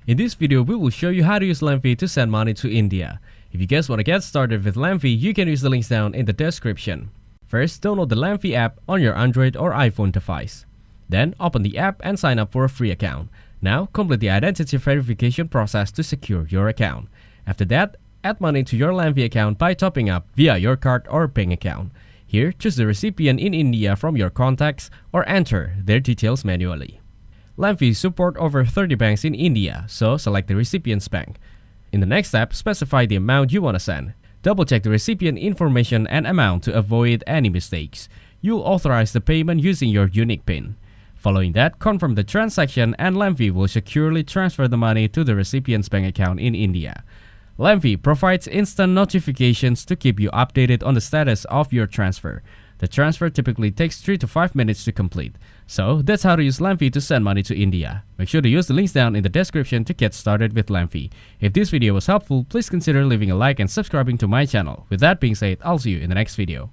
In this video, we will show you how to use Lemfi to send money to India. If you guys want to get started with Lemfi, you can use the links down in the description. First, download the Lemfi app on your Android or iPhone device. Then, open the app and sign up for a free account. Now, complete the identity verification process to secure your account. After that, add money to your Lemfi account by topping up via your card or bank account. Here, choose the recipient in India from your contacts or enter their details manually. Lemfi support over 30 banks in India, so select the recipient's bank. In the next step, specify the amount you want to send. Double-check the recipient information and amount to avoid any mistakes. You'll authorize the payment using your unique PIN. Following that, confirm the transaction and Lemfi will securely transfer the money to the recipient's bank account in India. Lemfi provides instant notifications to keep you updated on the status of your transfer. The transfer typically takes 3 to 5 minutes to complete. So that's how to use Lemfi to send money to India. Make sure to use the links down in the description to get started with Lemfi. If this video was helpful, please consider leaving a like and subscribing to my channel. With that being said, I'll see you in the next video.